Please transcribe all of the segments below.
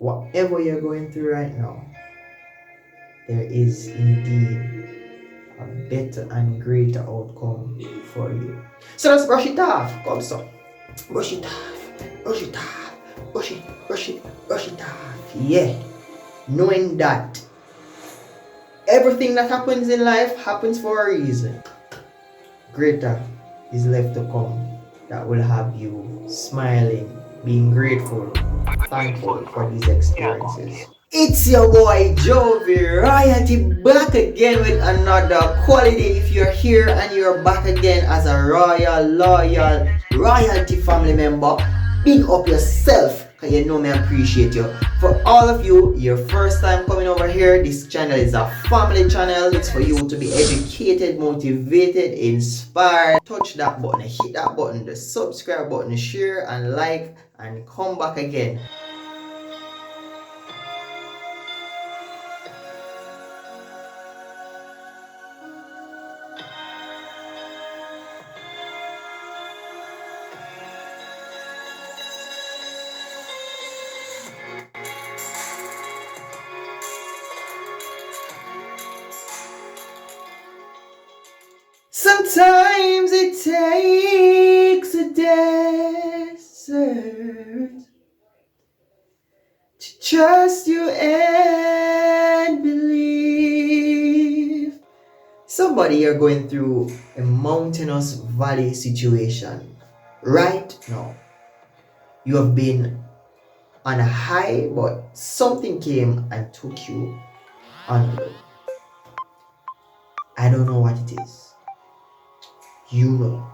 whatever you're going through right now, there is indeed a better and greater outcome for you. So let's brush it off. Come so. Brush it off. Brush it off. Brush it, brush it, brush it off. Yeah. Knowing that everything that happens in life happens for a reason. Greater is left to come that will have you smiling, being grateful, thankful for these experiences. It's your boy Jovi Royalty back again with another quality. If you're here and you're back again as a loyal royalty family member, big up yourself because you know me appreciate you. For all of you, your first time coming over here, this channel is a family channel. It's for you to be educated, motivated, inspired. Touch that button, hit that button, the subscribe button, share and like, and come back again. Sometimes it takes a desert to trust you and believe. Somebody, you're going through a mountainous valley situation right now. You have been on a high, but something came and took you on low. I don't know what it is. You know.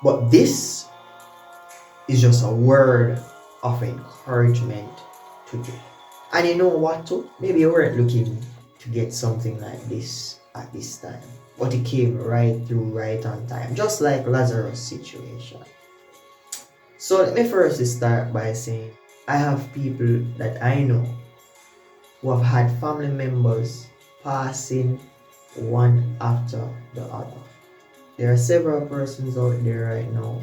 But this is just a word of encouragement to you. And you know what too? Maybe you weren't looking to get something like this at this time. But it came right through, right on time. Just like Lazarus' situation. So let me first start by saying I have people that I know who have had family members passing one after the other. There are several persons out there right now.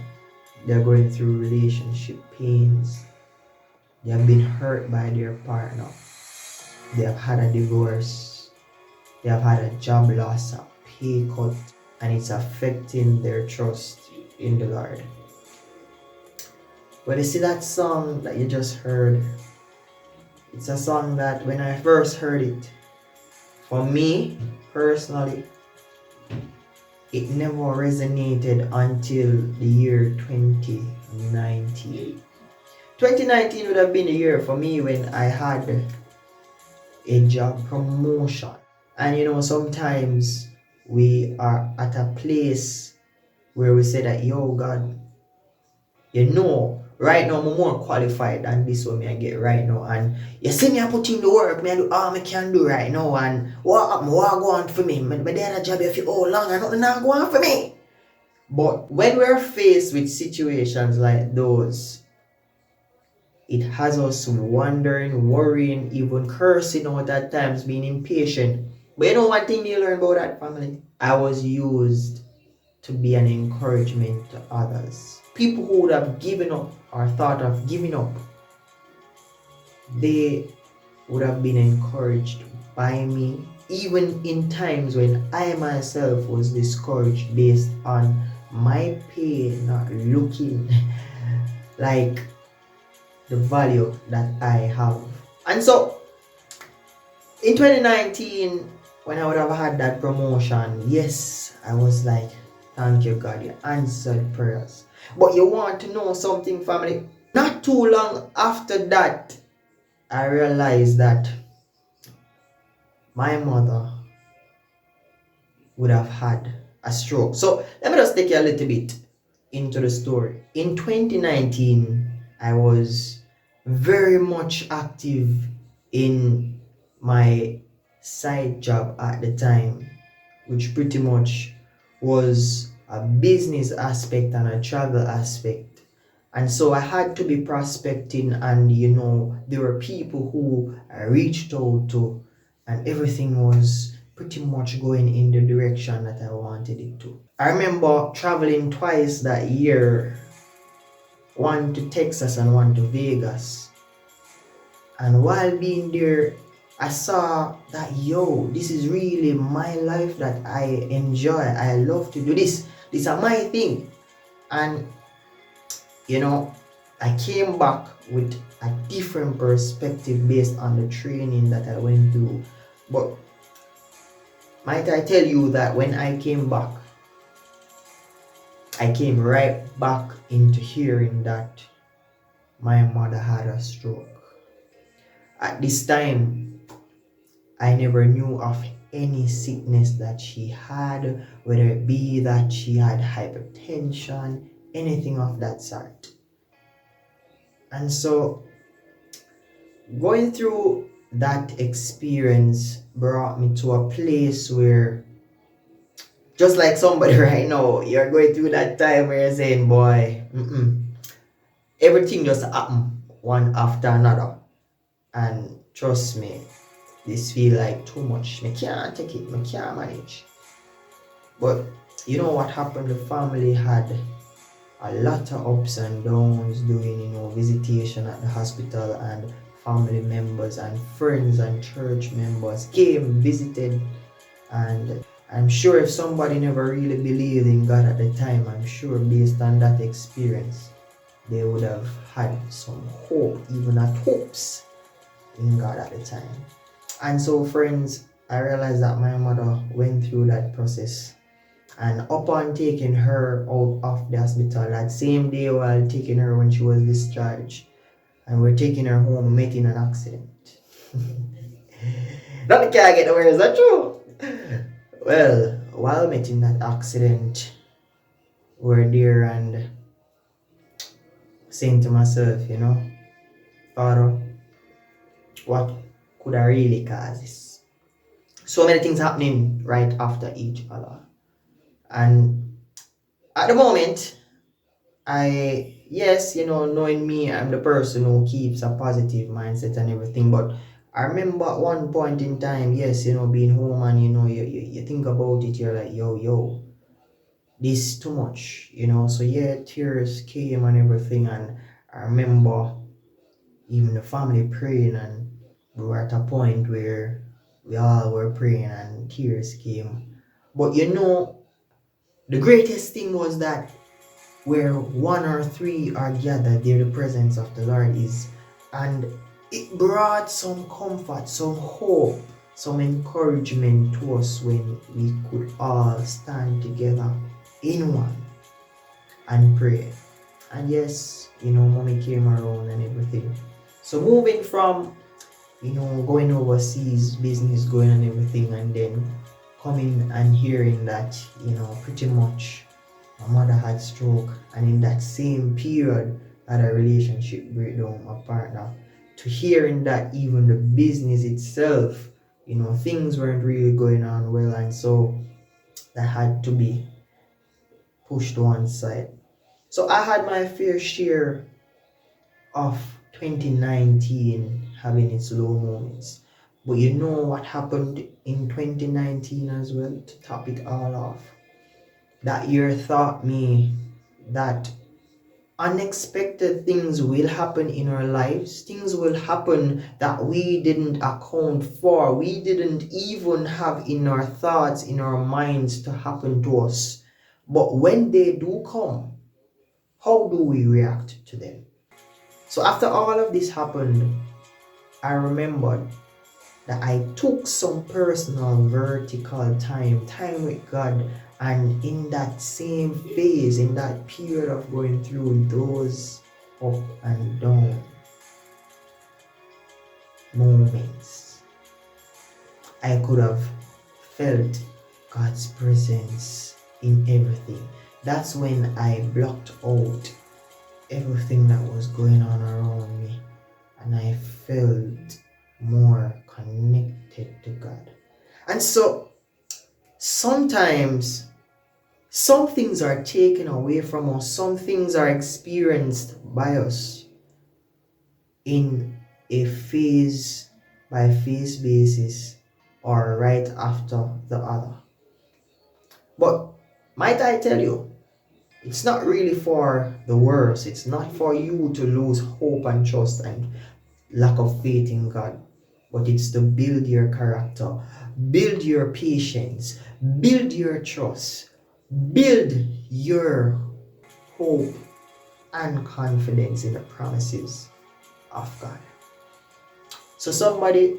They're going through relationship pains. They have been hurt by their partner. They have had a divorce. They have had a job loss, a pay cut, and it's affecting their trust in the Lord. But you see that song that you just heard? It's a song that when I first heard it, for me personally, it never resonated until the year 2019. 2019 would have been a year for me when I had a job promotion. And you know, sometimes we are at a place where we say that, yo, God, you know, right now I'm more qualified than this one I get right now. And you see me I put in the work, me I do all I can do right now. And what go on for me? My other job if you oh long and nothing not go on for me. But when we're faced with situations like those, it has us wondering, worrying, even cursing out at times, being impatient. But you know one thing you learn about that family? I was used to be an encouragement to others. People who would have given up or thought of giving up, they would have been encouraged by me, even in times when I myself was discouraged based on my pay not looking like the value that I have. And so in 2019, when I would have had that promotion, yes, I was like, thank you, God, you answered prayers. But you want to know something, family? Not too long after that, I realized that my mother would have had a stroke. So let me just take you a little bit into the story. In 2019, I was very much active in my side job at the time, which pretty much was a business aspect and a travel aspect. And so I had to be prospecting, and you know, there were people who I reached out to, and everything was pretty much going in the direction that I wanted it to. I remember traveling twice that year, one to Texas and one to Vegas. And while being there, I saw that, yo, this is really my life that I enjoy. I love to do this. These are my thing. And you know, I came back with a different perspective based on the training that I went through. But might I tell you that when I came back, I came right back into hearing that my mother had a stroke. At this time, I never knew of any sickness that she had, whether it be that she had hypertension, anything of that sort. And so going through that experience brought me to a place where, just like somebody right now, you're going through that time where you're saying, boy, everything just happen one after another. And trust me, this feel like too much. Me can't take it, me can't manage. But you know what happened? The family had a lot of ups and downs doing, visitation at the hospital, and family members and friends and church members came, visited, and I'm sure if somebody never really believed in God at the time, I'm sure based on that experience, they would have had some hope, even at hopes in God at the time. And so friends, I realized that my mother went through that process. And upon taking her out of the hospital that same day while taking her when she was discharged, and we're taking her home, met in an accident. Not the car get away, is that true? Well, while meeting that accident, we're there and saying to myself, Father, what could I really cause this? So many things happening right after each other. And at the moment, yes, knowing me, I'm the person who keeps a positive mindset and everything. But I remember at one point in time, yes, being home and, you think about it, you're like, yo, this too much, So yeah, tears came and everything. And I remember even the family praying, and we were at a point where we all were praying and tears came. But the greatest thing was that where one or three are gathered, there the presence of the Lord is. And it brought some comfort, some hope, some encouragement to us when we could all stand together in one and pray. And yes, mommy came around and everything. So moving from, going overseas, business going and everything, and then coming and hearing that, pretty much my mother had stroke, and in that same period had a relationship breakdown, a partner, to hearing that even the business itself, things weren't really going on well, and so that had to be pushed to one side. So I had my fair share of 2019 having its low moments. But you know what happened in 2019 as well, to top it all off? That year taught me that unexpected things will happen in our lives. Things will happen that we didn't account for. We didn't even have in our thoughts, in our minds to happen to us. But when they do come, how do we react to them? So after all of this happened, I remembered that I took some personal vertical time with God, and in that same phase, in that period of going through those up and down moments, I could have felt God's presence in everything. That's when I blocked out everything that was going on around me, and I felt more connected to God. And so sometimes some things are taken away from us, some things are experienced by us in a phase by phase basis or right after the other. But might I tell you, it's not really for the worse. It's not for you to lose hope and trust and lack of faith in God, but it's to build your character, build your patience, build your trust, build your hope and confidence in the promises of God. So somebody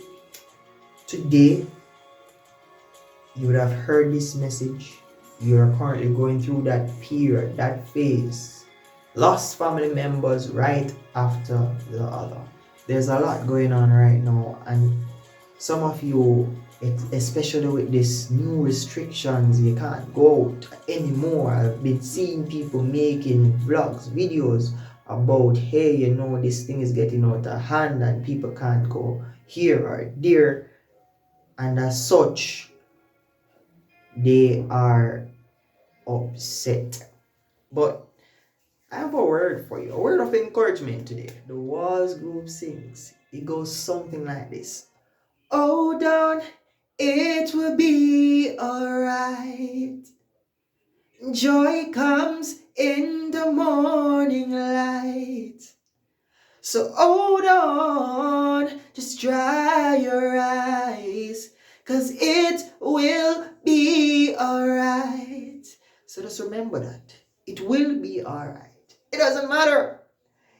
today, you would have heard this message. You're currently going through that period, that phase. Lost family members right after the other. There's a lot going on right now, and some of you, especially with this new restrictions, you can't go out anymore. I've been seeing people making vlogs, videos about, hey, you know, this thing is getting out of hand and people can't go here or there, and as such they are upset. But I have a word for you, a word of encouragement today. The Walls Group sings. It goes something like this. Hold on, it will be alright. Joy comes in the morning light. So hold on, just dry your eyes, 'cause it will be alright. So just remember that. It will be alright. It doesn't matter.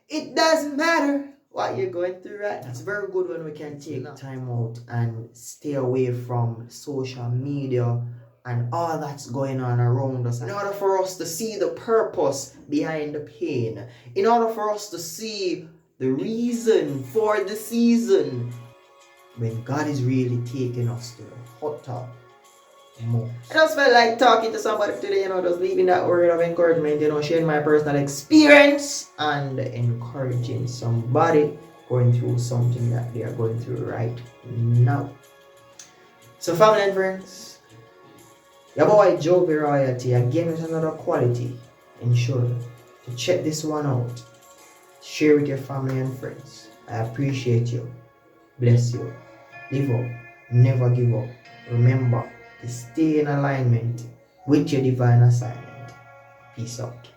It doesn't matter what you're going through right now. It's very good when we can take time out and stay away from social media and all that's going on around us, in order for us to see the purpose behind the pain, in order for us to see the reason for the season, when God is really taking us to the hot top most. I just felt like talking to somebody today, just leaving that word of encouragement, sharing my personal experience and encouraging somebody going through something that they are going through right now. So family and friends, your boy Joe Royalty again with another quality. Ensure to check this one out. Share with your family and friends. I appreciate you. Bless you. Live up. Never give up. Remember to stay in alignment with your divine assignment. Peace out.